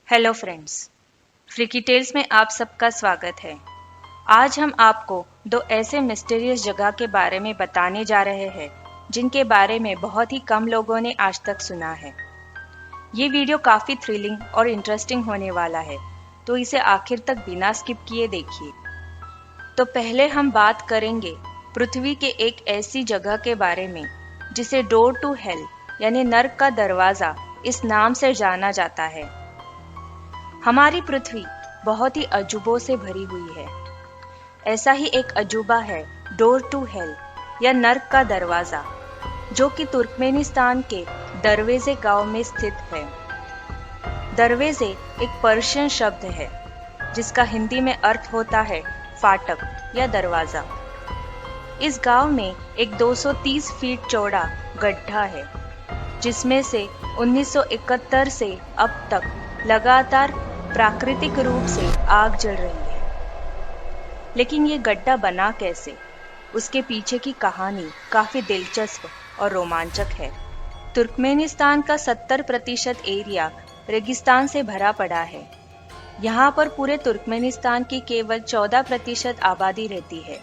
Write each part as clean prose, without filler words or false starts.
Hello friends, freaky tales में आप सबका स्वागत है। आज हम आपको दो ऐसे मिस्टीरियस जगह के बारे में बताने जा रहे हैं जिनके बारे में बहुत ही कम लोगों ने आज तक सुना है। ये वीडियो काफ़ी थ्रिलिंग और इंटरेस्टिंग होने वाला है, तो इसे आखिर तक बिना स्किप किए देखिए। तो पहले हम बात करेंगे पृथ्वी के एक ऐसी जगह के बारे में जिसे डोर टू हेल यानी नर्क का दरवाज़ा इस नाम से जाना जाता है। हमारी पृथ्वी बहुत ही अजूबों से भरी हुई है। ऐसा ही एक अजूबा है डोर टू हेल या नर्क का दरवाज़ा, जो कि तुर्कमेनिस्तान के दरवेज़े गांव में स्थित है। दरवेज़े एक पर्शियन शब्द है जिसका हिंदी में अर्थ होता है फाटक या दरवाज़ा। इस गांव में एक 230 फीट चौड़ा गड्ढा है जिसमें से 1971 से अब तक लगातार प्राकृतिक रूप से आग जल रही है। लेकिन ये गड्ढा बना कैसे, उसके पीछे की कहानी काफी दिलचस्प और रोमांचक है। तुर्कमेनिस्तान का 70% एरिया रेगिस्तान से भरा पड़ा है। यहाँ पर पूरे तुर्कमेनिस्तान की केवल 14% आबादी रहती है,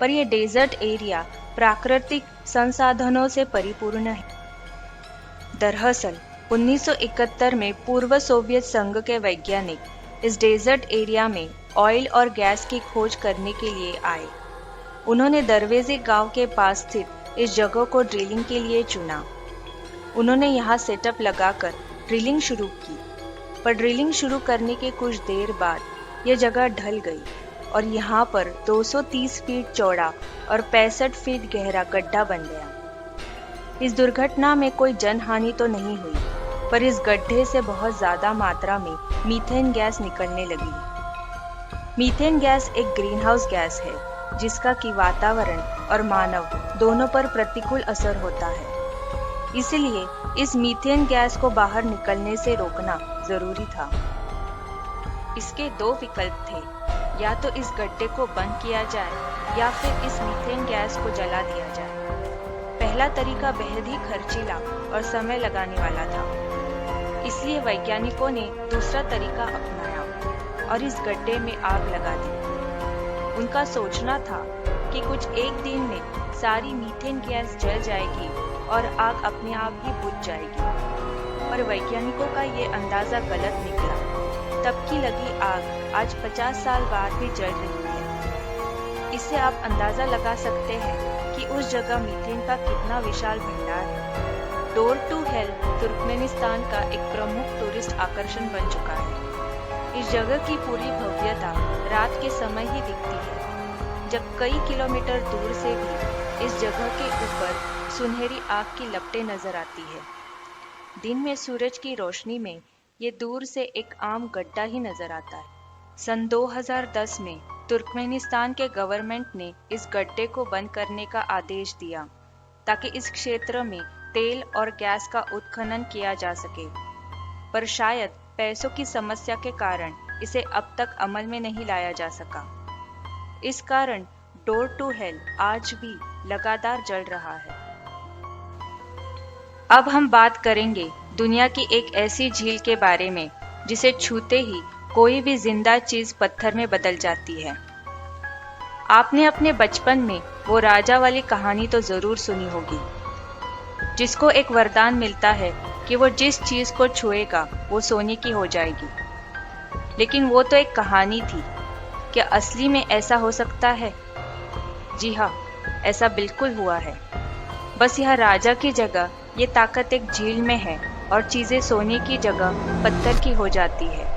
पर यह डेजर्ट एरिया प्राकृतिक संसाधनों से परिपूर्ण है। दरअसल 1971 में पूर्व सोवियत संघ के वैज्ञानिक इस डेजर्ट एरिया में ऑयल और गैस की खोज करने के लिए आए। उन्होंने दरवेज़े गांव के पास स्थित इस जगह को ड्रिलिंग के लिए चुना। उन्होंने यहाँ सेटअप लगाकर ड्रिलिंग शुरू की, पर ड्रिलिंग शुरू करने के कुछ देर बाद यह जगह ढल गई और यहाँ पर 230 फीट चौड़ा और 65 फीट गहरा गड्ढा बन गया। इस दुर्घटना में कोई जनहानि तो नहीं हुई, पर इस गड्ढे से बहुत ज्यादा मात्रा में मीथेन गैस निकलने लगी। मीथेन गैस एक ग्रीन हाउस गैस है जिसका कि वातावरण और मानव दोनों पर प्रतिकूल असर होता है। इसलिए इस मीथेन गैस को बाहर निकलने से रोकना जरूरी था। इसके दो विकल्प थे, या तो इस गड्ढे को बंद किया जाए या फिर इस मीथेन गैस को जला दिया जाए। पहला तरीका बेहद ही खर्चीला और समय लगाने वाला था, इसलिए वैज्ञानिकों ने दूसरा तरीका अपनाया और इस गड्ढे में आग लगा दी। उनका सोचना था कि कुछ एक दिन में सारी मीथेन गैस जल जाएगी और आग अपने आप ही बुझ जाएगी, पर वैज्ञानिकों का ये अंदाजा गलत निकला। तब की लगी आग आज 50 साल बाद भी जल रही है। इससे आप अंदाजा लगा सकते हैं कि उस जगह मीथेन का कितना विशाल भंडार है। डोर टू हेल तुर्कमेनिस्तान का एक प्रमुख टूरिस्ट आकर्षण बन चुका है। इस जगह की पूरी भव्यता रात के समय ही दिखती है, जब कई किलोमीटर दूर से भी इस जगह के ऊपर सुनहरी आग की लपटें नजर आती है। दिन में सूरज की रोशनी में ये दूर से एक आम गड्ढा ही नजर आता है। सन 2010 में तुर्कमेनिस्तान के गवर्नमेंट ने इस गड्ढे को बंद करने का आदेश दिया ताकि इस क्षेत्र में तेल और गैस का उत्खनन किया जा सके, पर शायद पैसों की समस्या के कारण इसे अब तक अमल में नहीं लाया जा सका। इस कारण डोर टू हेल आज भी लगातार जल रहा है। अब हम बात करेंगे दुनिया की एक ऐसी झील के बारे में जिसे छूते ही कोई भी जिंदा चीज पत्थर में बदल जाती है। आपने अपने बचपन में वो राजा वाली कहानी तो जरूर सुनी होगी, जिसको एक वरदान मिलता है कि वो जिस चीज को छुएगा वो सोने की हो जाएगी। लेकिन वो तो एक कहानी थी। क्या असली में ऐसा हो सकता है? जी हाँ, ऐसा बिल्कुल हुआ है। बस यह राजा की जगह ये ताकत एक झील में है और चीजें सोने की जगह पत्थर की हो जाती है।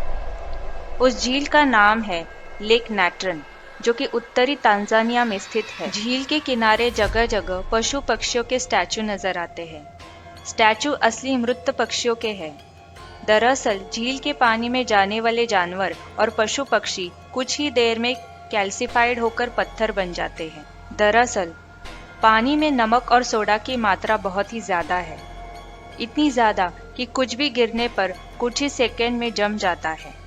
उस झील का नाम है लेक नाट्रन, जो कि उत्तरी तांजानिया में स्थित है। झील के किनारे जगह जगह पशु पक्षियों के स्टैचू नजर आते हैं। स्टैचू असली मृत पक्षियों के हैं। दरअसल झील के पानी में जाने वाले जानवर और पशु पक्षी कुछ ही देर में कैल्सिफाइड होकर पत्थर बन जाते हैं। दरअसल पानी में नमक और सोडा की मात्रा बहुत ही ज्यादा है, इतनी ज्यादा कि कुछ भी गिरने पर कुछ ही सेकेंड में जम जाता है।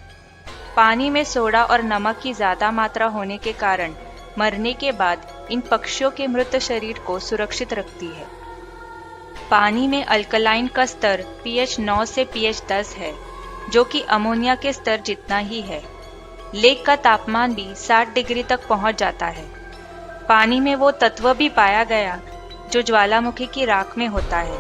पानी में सोडा और नमक की ज्यादा मात्रा होने के कारण मरने के बाद इन पक्षियों के मृत शरीर को सुरक्षित रखती है। पानी में अल्कलाइन का स्तर pH 9 से pH 10 है, जो कि अमोनिया के स्तर जितना ही है। लेक का तापमान भी 60 डिग्री तक पहुंच जाता है। पानी में वो तत्व भी पाया गया जो ज्वालामुखी की राख में होता है।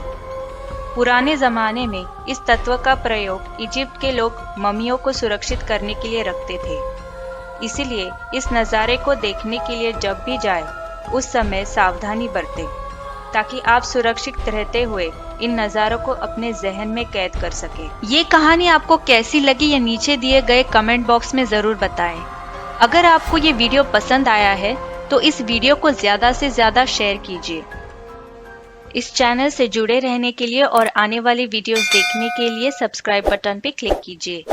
पुराने जमाने में इस तत्व का प्रयोग इजिप्ट के लोग मम्मियों को सुरक्षित करने के लिए रखते थे। इसलिए इस नज़ारे को देखने के लिए जब भी जाए उस समय सावधानी बरतें, ताकि आप सुरक्षित रहते हुए इन नज़ारों को अपने जहन में कैद कर सके। ये कहानी आपको कैसी लगी ये नीचे दिए गए कमेंट बॉक्स में ज़रूर बताएं। अगर आपको ये वीडियो पसंद आया है तो इस वीडियो को ज़्यादा से ज़्यादा शेयर कीजिए। इस चैनल से जुड़े रहने के लिए और आने वाली वीडियोस देखने के लिए सब्सक्राइब बटन पर क्लिक कीजिए।